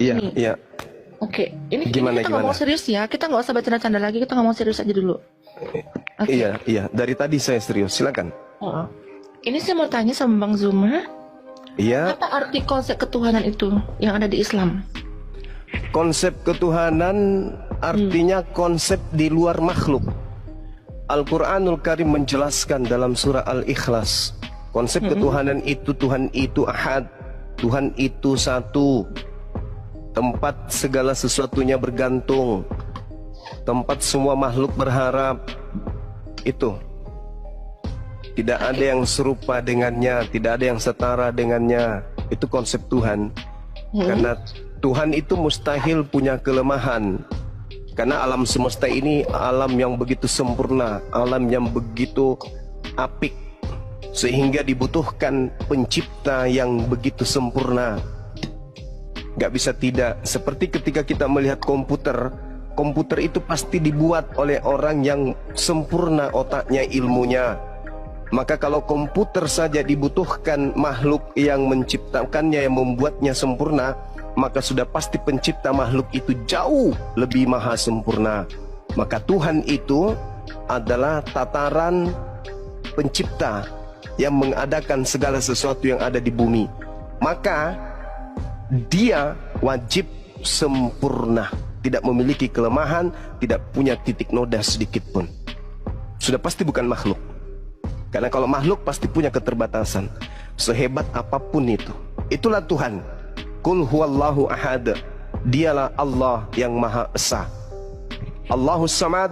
Iya, Nih, iya. oke. Ini Gimana, kita gimana? ngomong serius ya. Kita nggak usah bercanda-canda lagi. Kita ngomong serius aja dulu. Oke. Iya, iya. Dari tadi saya serius. Silakan. Oh. Ini saya mau tanya sama Bang Zuma. Iya, Apa arti konsep ketuhanan itu yang ada di Islam? konsep ketuhanan artinya konsep di luar makhluk. Al-Quranul Karim menjelaskan dalam surah Al-Ikhlas. Konsep ketuhanan itu, Tuhan itu ahad, Tuhan itu satu, tempat segala sesuatunya bergantung, tempat semua makhluk berharap. Itu tidak ada yang serupa dengannya, tidak ada yang setara dengannya. Itu konsep Tuhan. Karena Tuhan itu mustahil punya kelemahan. Karena alam semesta ini alam yang begitu sempurna, alam yang begitu apik, sehingga dibutuhkan pencipta yang begitu sempurna. Gak bisa tidak. Seperti ketika kita melihat komputer, komputer itu pasti dibuat oleh orang yang sempurna otaknya, ilmunya. Maka kalau komputer saja dibutuhkan makhluk yang menciptakannya, yang membuatnya sempurna, maka sudah pasti pencipta makhluk itu jauh lebih maha sempurna. Maka Tuhan itu adalah tataran pencipta yang mengadakan segala sesuatu yang ada di bumi. Maka dia wajib sempurna, tidak memiliki kelemahan, tidak punya titik noda sedikit pun. Sudah pasti bukan makhluk. Karena kalau makhluk pasti punya keterbatasan, sehebat apapun itu. Itulah Tuhan. Qul huwallahu ahad. Dialah Allah yang Maha Esa. Allahus Samad,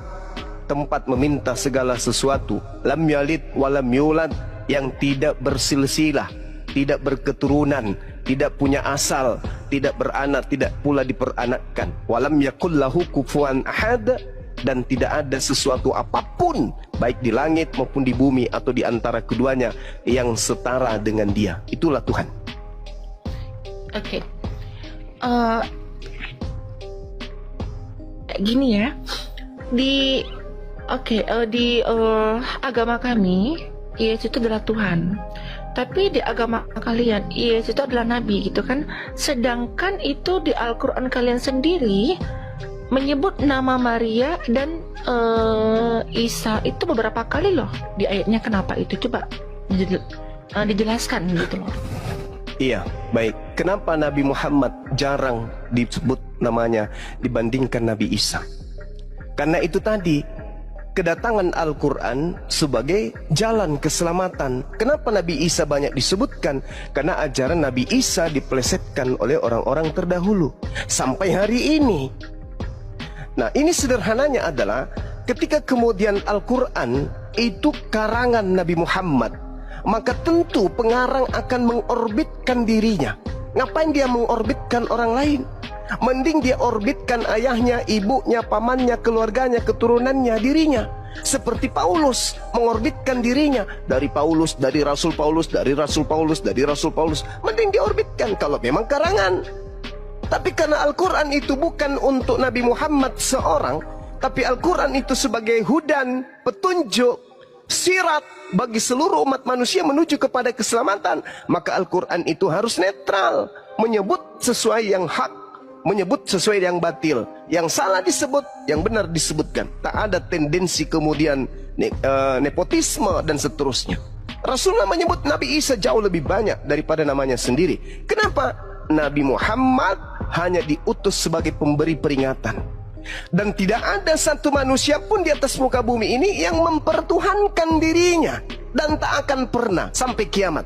tempat meminta segala sesuatu. Lam yalid walam yulad, yang tidak bersilsilah, tidak berketurunan, tidak punya asal, tidak beranak, tidak pula diperanakkan. Walam yakul lahu kufuwan ahad, dan tidak ada sesuatu apapun baik di langit maupun di bumi atau di antara keduanya yang setara dengan Dia. Itulah Tuhan. Oke. Gini ya. Di agama kami, Yesus itu adalah Tuhan. Tapi di agama kalian, Yesus itu adalah nabi gitu kan. Sedangkan itu di Al-Qur'an kalian sendiri menyebut nama Maria dan Isa itu beberapa kali loh di ayatnya. Kenapa itu? Coba dijelaskan gitu loh. Iya, baik. Kenapa Nabi Muhammad jarang disebut namanya dibandingkan Nabi Isa? Karena itu tadi, kedatangan Al-Quran sebagai jalan keselamatan. Kenapa Nabi Isa banyak disebutkan? Karena ajaran Nabi Isa dipelesetkan oleh orang-orang terdahulu sampai hari ini. Nah, ini sederhananya adalah ketika kemudian Al-Quran itu karangan Nabi Muhammad, maka tentu pengarang akan mengorbitkan dirinya. Ngapain dia mengorbitkan orang lain? Mending dia orbitkan ayahnya, ibunya, pamannya, keluarganya, keturunannya, dirinya. Seperti Paulus mengorbitkan dirinya dari Paulus, dari Rasul Paulus, dari Rasul Paulus, dari Rasul Paulus. Mending diorbitkan kalau memang karangan. Tapi karena Al-Quran itu bukan untuk Nabi Muhammad seorang, tapi Al-Quran itu sebagai hudan, petunjuk, sirat bagi seluruh umat manusia menuju kepada keselamatan, maka Al-Quran itu harus netral, menyebut sesuai yang hak, menyebut sesuai yang batil, yang salah disebut, yang benar disebutkan. Tak ada tendensi kemudian nepotisme dan seterusnya. Rasulullah menyebut Nabi Isa jauh lebih banyak daripada namanya sendiri. Kenapa? Nabi Muhammad hanya diutus sebagai pemberi peringatan. Dan tidak ada satu manusia pun di atas muka bumi ini yang mempertuhankan dirinya. Dan tak akan pernah sampai kiamat.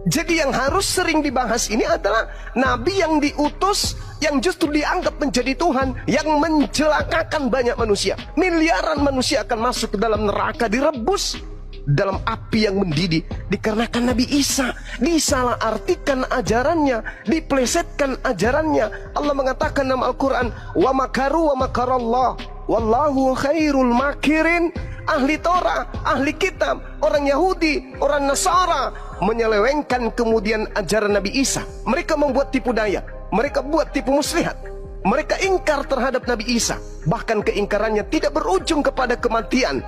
Jadi yang harus sering dibahas ini adalah Nabi yang diutus, yang justru dianggap menjadi Tuhan, yang mencelakakan banyak manusia. Miliaran manusia akan masuk ke dalam neraka, direbus dalam api yang mendidih dikarenakan Nabi Isa. Disalah artikan ajarannya, diplesetkan ajarannya. Allah mengatakan dalam Al-Quran, wa makaru wa makarallah wallahu khairul makirin. Ahli Torah, ahli kitab, orang Yahudi, orang Nasara menyelewengkan kemudian ajaran Nabi Isa. Mereka membuat tipu daya, mereka buat tipu muslihat, mereka ingkar terhadap Nabi Isa. Bahkan keingkarannya tidak berujung kepada kematian,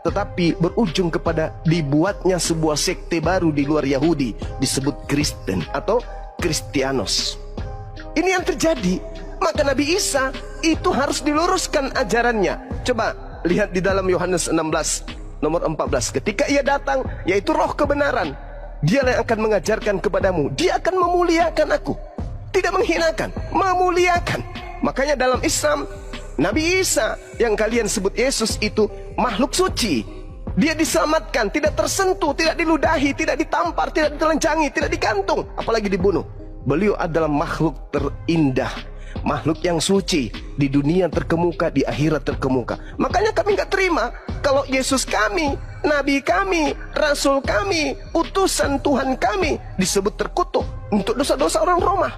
tetapi berujung kepada dibuatnya sebuah sekte baru di luar Yahudi, disebut Kristen atau Kristianos. Ini yang terjadi. Maka Nabi Isa itu harus diluruskan ajarannya. Coba lihat di dalam Yohanes 16 nomor 14. Ketika ia datang, yaitu roh kebenaran, dialah yang akan mengajarkan kepadamu. Dia akan memuliakan aku. Tidak menghinakan, memuliakan. Makanya dalam Islam, Nabi Isa yang kalian sebut Yesus itu makhluk suci. Dia diselamatkan, tidak tersentuh, tidak diludahi, tidak ditampar, tidak ditelanjangi, tidak digantung, apalagi dibunuh. Beliau adalah makhluk terindah, makhluk yang suci, di dunia terkemuka, di akhirat terkemuka. Makanya kami nggak terima kalau Yesus kami, Nabi kami, Rasul kami, utusan Tuhan kami disebut terkutuk untuk dosa-dosa orang Roma.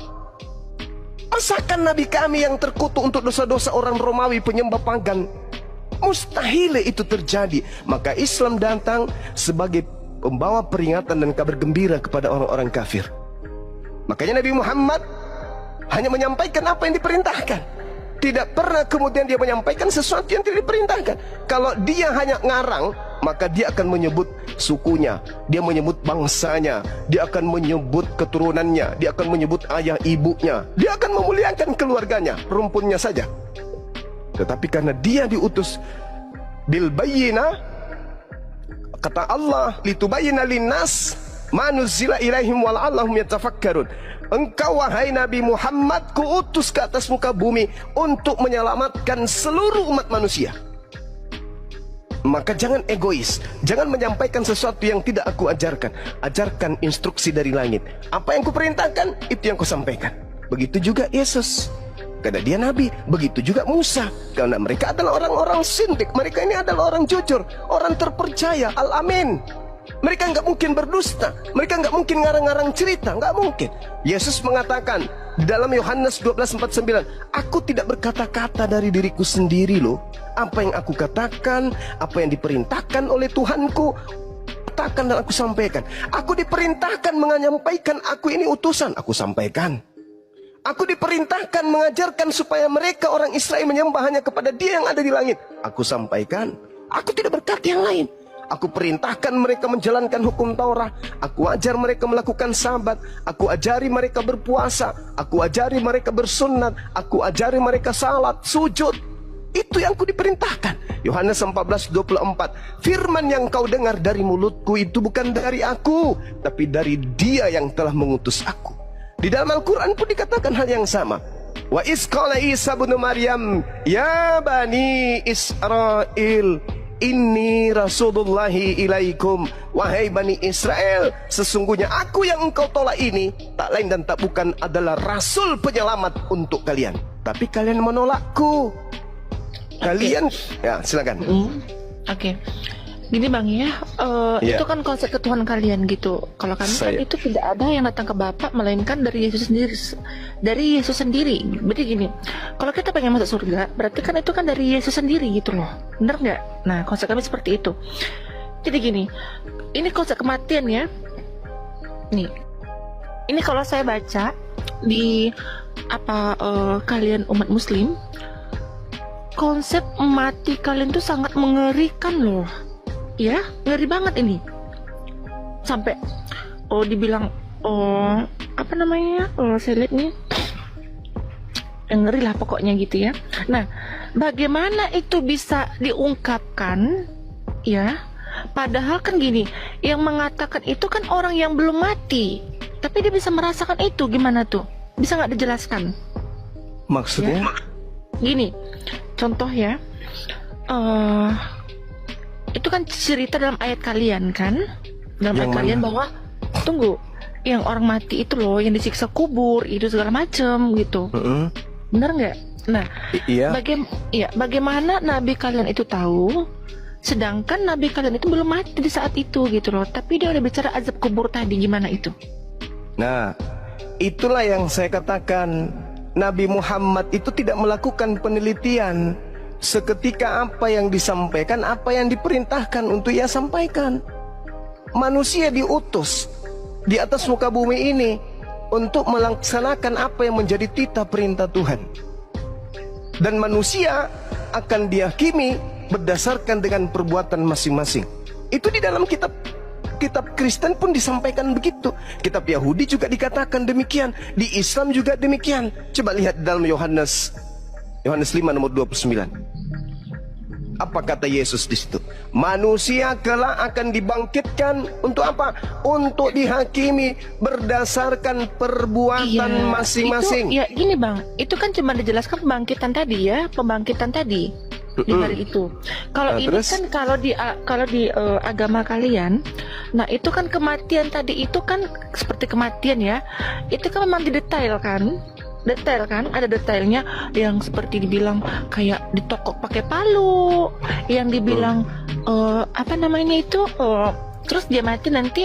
Masakan Nabi kami yang terkutuk untuk dosa-dosa orang Romawi penyembah pagan? Mustahil itu terjadi. Maka Islam datang sebagai pembawa peringatan dan kabar gembira kepada orang-orang kafir. Makanya Nabi Muhammad hanya menyampaikan apa yang diperintahkan. Tidak pernah kemudian dia menyampaikan sesuatu yang tidak diperintahkan. Kalau dia hanya ngarang, maka dia akan menyebut sukunya, dia menyebut bangsanya, dia akan menyebut keturunannya, dia akan menyebut ayah ibunya, dia akan memuliakan keluarganya, rumpunnya saja. Tetapi karena dia diutus bil bayyinah, kata Allah, litubayyina linnas ma nuzila ilaihim wa la'allahum yatafakkarun. Engkau wahai Nabi Muhammad, kuutus ke atas muka bumi untuk menyelamatkan seluruh umat manusia. Maka jangan egois, jangan menyampaikan sesuatu yang tidak aku ajarkan. Ajarkan instruksi dari langit. Apa yang kuperintahkan, itu yang kusampaikan. Begitu juga Yesus, karena dia Nabi. Begitu juga Musa, karena mereka adalah orang-orang sindik. Mereka ini adalah orang jujur, orang terpercaya, al-amin. Mereka nggak mungkin berdusta, mereka nggak mungkin ngarang-ngarang cerita, nggak mungkin. Yesus mengatakan di dalam Yohanes 12:49, aku tidak berkata-kata dari diriku sendiri loh. Apa yang aku katakan, apa yang diperintahkan oleh Tuhanku, katakan dan aku sampaikan. Aku diperintahkan menyampaikan, aku ini utusan, aku sampaikan. Aku diperintahkan mengajarkan supaya mereka orang Israel menyembah hanya kepada Dia yang ada di langit, aku sampaikan. Aku tidak berkata yang lain. Aku perintahkan mereka menjalankan hukum Taurat. Aku ajar mereka melakukan sabat. Aku ajari mereka berpuasa. Aku ajari mereka bersunat. Aku ajari mereka salat, sujud. Itu yang ku diperintahkan. Yohanes 14:24. Firman yang kau dengar dari mulutku itu bukan dari aku, tapi dari Dia yang telah mengutus aku. Di dalam Al-Quran pun dikatakan hal yang sama. Wa iz qala Isa ibnu Maryam ya bani Israel inni rasulullahi ilaikum. Wahai Bani Israel, sesungguhnya aku yang engkau tolak ini tak lain dan tak bukan adalah rasul penyelamat untuk kalian. Tapi kalian menolakku. Kalian, ya silakan. Oke. Gini Bang ya, itu kan konsep ketuhanan kalian gitu. Kalau kami kan itu tidak ada yang datang ke Bapa melainkan dari Yesus sendiri. Dari Yesus sendiri. Berarti gini, kalau kita pengen masuk surga, berarti kan itu kan dari Yesus sendiri gitu loh. Bener nggak? Nah, konsep kami seperti itu. Jadi gini, ini konsep kematian ya. Nih, ini kalau saya baca di kalian umat Muslim, konsep mati kalian tuh sangat mengerikan loh. Ya, ngeri banget ini. Sampai dibilang saya lihat nih, ngeri lah pokoknya gitu ya. Nah, bagaimana itu bisa diungkapkan ya? Padahal kan gini, yang mengatakan itu kan orang yang belum mati, tapi dia bisa merasakan itu, gimana tuh? Bisa nggak dijelaskan? Maksudnya? Ya? Gini, contoh ya. Itu kan cerita dalam ayat kalian kan, dalam ayat kalian bahwa tunggu, yang orang mati itu loh yang disiksa kubur itu segala macem gitu. Bener nggak? Nah, iya. Bagaimana nabi kalian itu tahu, sedangkan nabi kalian itu belum mati di saat itu gitu loh, tapi dia udah bicara azab kubur tadi, gimana itu? Nah, itulah yang saya katakan, Nabi Muhammad itu tidak melakukan penelitian. Seketika apa yang disampaikan, apa yang diperintahkan untuk ia sampaikan. Manusia diutus di atas muka bumi ini untuk melaksanakan apa yang menjadi titah perintah Tuhan. Dan manusia akan dihakimi berdasarkan dengan perbuatan masing-masing. Itu di dalam kitab kitab Kristen pun disampaikan begitu. Kitab Yahudi juga dikatakan demikian. Di Islam juga demikian. Coba lihat dalam Yohanes 5 nomor 29. Apa kata Yesus di situ? Manusia kelak akan dibangkitkan untuk apa? Untuk dihakimi berdasarkan perbuatan masing-masing. Ya gini bang, itu kan cuma dijelaskan pembangkitan tadi ya, pembangkitan tadi di hari itu. Kalau ini terus? kan kalau di agama kalian, nah itu kan kematian tadi itu kan seperti kematian ya, itu kan memang didetailkan. Detail kan, ada detailnya yang seperti dibilang kayak ditokok pakai palu, yang dibilang apa namanya itu, terus dia mati nanti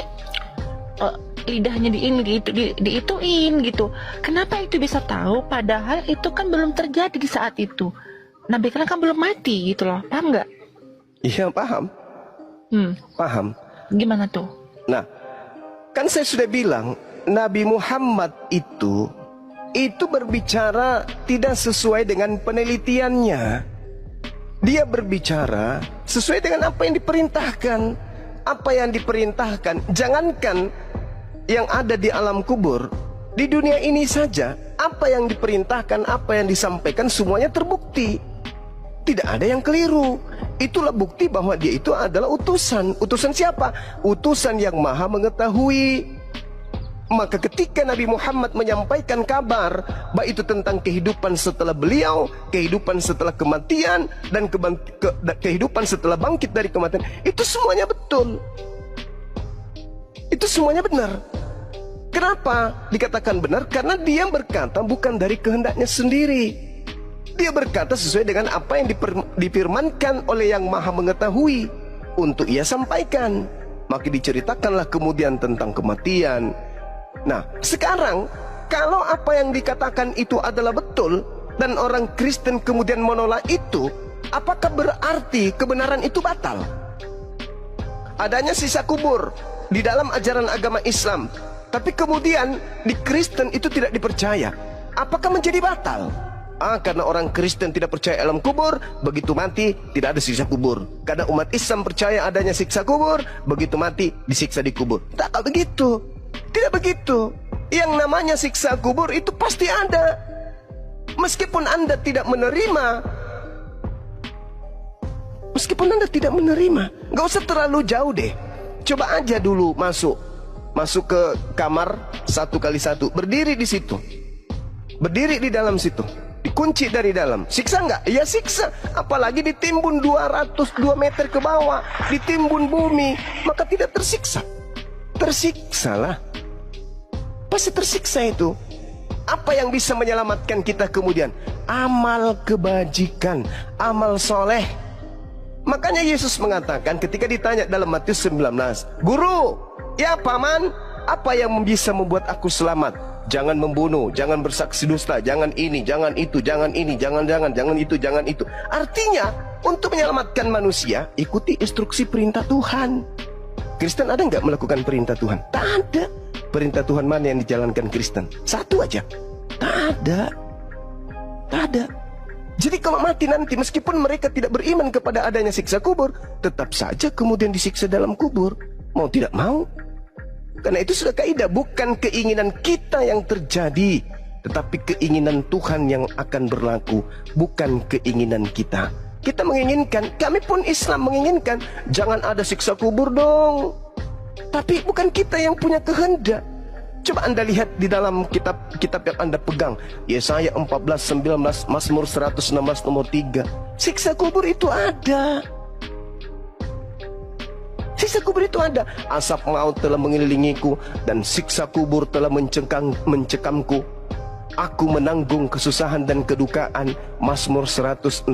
lidahnya diituin gitu. Kenapa itu bisa tahu? Padahal itu kan belum terjadi di saat itu. Nabi kan belum mati gitu loh, paham nggak? Iya paham. Paham. Gimana tuh? Nah, kan saya sudah bilang Nabi Muhammad itu berbicara tidak sesuai dengan penelitiannya. Dia berbicara sesuai dengan apa yang diperintahkan. Apa yang diperintahkan, jangankan yang ada di alam kubur, di dunia ini saja, apa yang diperintahkan, apa yang disampaikan, semuanya terbukti. Tidak ada yang keliru. Itulah bukti bahwa dia itu adalah utusan. Utusan siapa? Utusan yang maha mengetahui. Maka ketika Nabi Muhammad menyampaikan kabar, baik itu tentang kehidupan setelah beliau, kehidupan setelah kematian, dan kehidupan setelah bangkit dari kematian, itu semuanya betul. Itu semuanya benar. Kenapa dikatakan benar? Karena dia berkata bukan dari kehendaknya sendiri. Dia berkata sesuai dengan apa yang difirmankan oleh yang maha mengetahui untuk ia sampaikan. Maka diceritakanlah kemudian tentang kematian. Nah, sekarang kalau apa yang dikatakan itu adalah betul dan orang Kristen kemudian menolak itu, apakah berarti kebenaran itu batal? Adanya sisa kubur di dalam ajaran agama Islam, tapi kemudian di Kristen itu tidak dipercaya. Apakah menjadi batal? Karena orang Kristen tidak percaya alam kubur, begitu mati tidak ada siksa kubur. Karena umat Islam percaya adanya siksa kubur, begitu mati disiksa di kubur. Tak begitu. Tidak begitu. Yang namanya siksa kubur itu pasti ada. Meskipun Anda tidak menerima, gak usah terlalu jauh deh. Coba aja dulu masuk ke kamar 1x1, berdiri di situ, berdiri di dalam situ, dikunci dari dalam. Siksa nggak? Ya siksa. Apalagi ditimbun 202 meter ke bawah, ditimbun bumi, maka tidak tersiksa. Tersiksalah. Pasti tersiksa itu. Apa yang bisa menyelamatkan kita kemudian? Amal kebajikan, amal soleh. Makanya Yesus mengatakan ketika ditanya dalam Matius 19, Guru, ya paman, apa yang bisa membuat aku selamat? Jangan membunuh, jangan bersaksi dusta, jangan ini, jangan itu, jangan ini, jangan itu, jangan itu. Artinya, untuk menyelamatkan manusia, ikuti instruksi perintah Tuhan. Kristen ada nggak melakukan perintah Tuhan? Tak ada. Perintah Tuhan mana yang dijalankan Kristen? Satu aja. Tak ada. Tak ada. Jadi kalau mati nanti, meskipun mereka tidak beriman kepada adanya siksa kubur, tetap saja kemudian disiksa dalam kubur. Mau tidak mau. Karena itu sudah kaidah, bukan keinginan kita yang terjadi, tetapi keinginan Tuhan yang akan berlaku, bukan keinginan kita. Kita menginginkan, kami pun Islam menginginkan, jangan ada siksa kubur dong. Tapi bukan kita yang punya kehendak. Coba Anda lihat di dalam kitab yang Anda pegang, Yesaya 14:19, Mazmur 116 nomor 3. Siksa kubur itu ada. Siksa kubur itu ada. Asap maut telah mengelilingiku dan siksa kubur telah mencekamku. Aku menanggung kesusahan dan kedukaan. Mazmur 116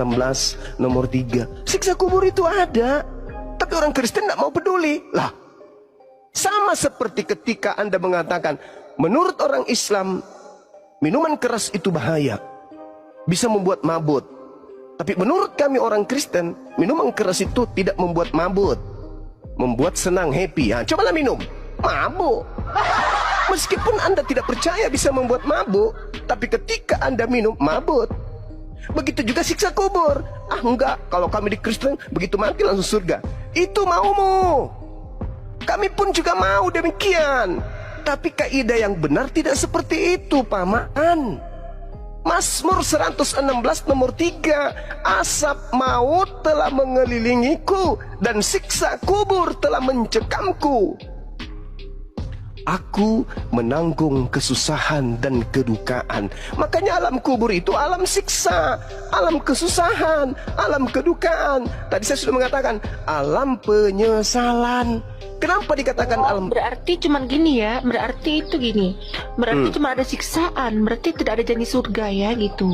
nomor 3. Siksa kubur itu ada. Tapi orang Kristen tidak mau peduli. Lah, sama seperti ketika Anda mengatakan, menurut orang Islam, minuman keras itu bahaya, bisa membuat mabut. Tapi menurut kami orang Kristen, minuman keras itu tidak membuat mabut, membuat senang, happy. Cobalah minum, mabuk. Meskipun Anda tidak percaya bisa membuat mabuk, tapi ketika Anda minum, mabut. Begitu juga siksa kubur. Enggak, kalau kami di Kristen, begitu mati langsung surga. Itu maumu. Kami pun juga mau demikian. Tapi kaidah yang benar tidak seperti itu, paman. Mazmur 116 nomor 3, asap maut telah mengelilingiku dan siksa kubur telah mencekamku. Aku menanggung kesusahan dan kedukaan. Makanya alam kubur itu alam siksa, alam kesusahan, alam kedukaan. Tadi saya sudah mengatakan alam penyesalan. Kenapa dikatakan alam? Berarti cuman gini ya, berarti itu gini. Berarti cuma ada siksaan, berarti tidak ada janji surga ya gitu.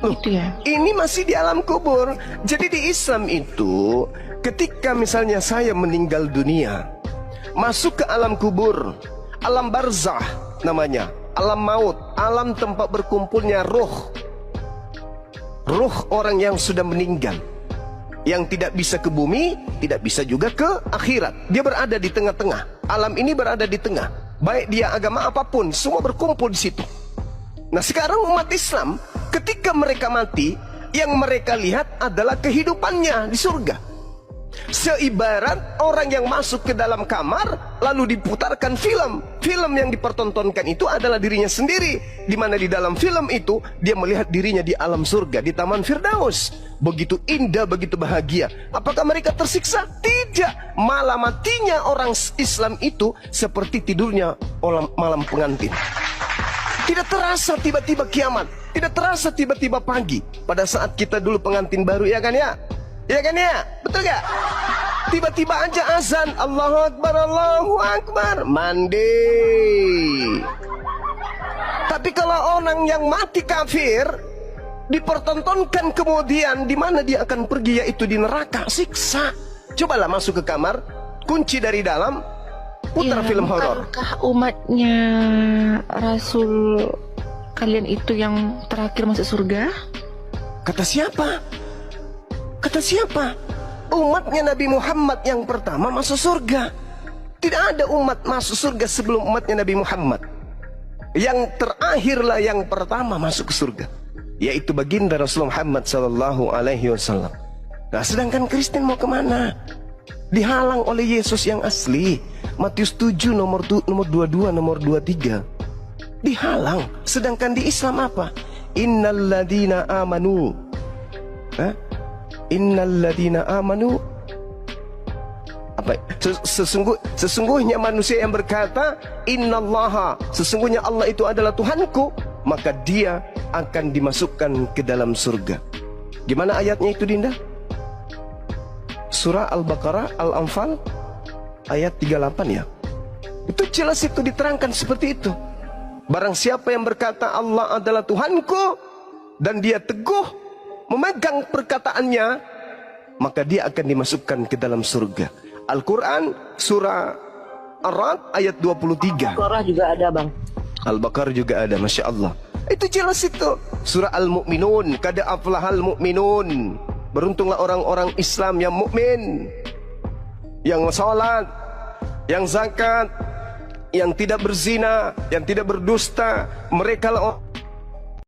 Gitu ya. Ini masih di alam kubur. Jadi di Islam itu ketika misalnya saya meninggal dunia, masuk ke alam kubur, alam barzah namanya, alam maut, alam tempat berkumpulnya ruh orang yang sudah meninggal, yang tidak bisa ke bumi, tidak bisa juga ke akhirat. Dia berada di tengah-tengah. Alam ini berada di tengah. Baik dia agama apapun, semua berkumpul di situ. Nah sekarang umat Islam, ketika mereka mati, yang mereka lihat adalah kehidupannya di surga. Seibarat orang yang masuk ke dalam kamar lalu diputarkan film. Film yang dipertontonkan itu adalah dirinya sendiri, di mana di dalam film itu dia melihat dirinya di alam surga, di Taman Firdaus. Begitu indah, begitu bahagia. Apakah mereka tersiksa? Tidak. Malah matinya orang Islam itu seperti tidurnya malam pengantin. Tidak terasa tiba-tiba kiamat, tidak terasa tiba-tiba pagi. Pada saat kita dulu pengantin baru, ya kan ya? Ya kan ya? Betul gak? Tiba-tiba aja azan, Allahu Akbar, Allahu Akbar, mandi. Tapi kalau orang yang mati kafir dipertontonkan kemudian di mana dia akan pergi, yaitu di neraka, siksa. Cobalah masuk ke kamar, kunci dari dalam, putar film horor. Bukankah umatnya Rasul kalian itu yang terakhir masuk surga? Kata siapa? Kata siapa? Umatnya Nabi Muhammad yang pertama masuk surga. Tidak ada umat masuk surga sebelum umatnya Nabi Muhammad. Yang terakhirlah yang pertama masuk ke surga, yaitu baginda Rasulullah Muhammad SAW. Nah sedangkan Kristen mau kemana? Dihalang oleh Yesus yang asli. Matius 7 nomor 22, nomor 23. Dihalang. Sedangkan di Islam apa? Innalladzina amanu. Innalladzina amanu. Apa? Sesungguhnya manusia yang berkata innallaha, sesungguhnya Allah itu adalah Tuhanku, maka dia akan dimasukkan ke dalam surga. Gimana ayatnya itu, Dinda? Surah Al-Baqarah, Al-Anfal ayat 38 ya. Itu jelas, itu diterangkan seperti itu. Barang siapa yang berkata Allah adalah Tuhanku dan dia teguh memegang perkataannya, maka dia akan dimasukkan ke dalam surga. Al-Quran surah Ar-Ra'd ayat 23. Al-Baqarah juga ada, Bang. Al-Baqarah juga ada, Masya Allah. Itu jelas itu. Surah Al-Mu'minun, qad aflahal mu'minun. Beruntunglah orang-orang Islam yang mukmin, yang salat, yang zakat, yang tidak berzina, yang tidak berdusta. Mereka lah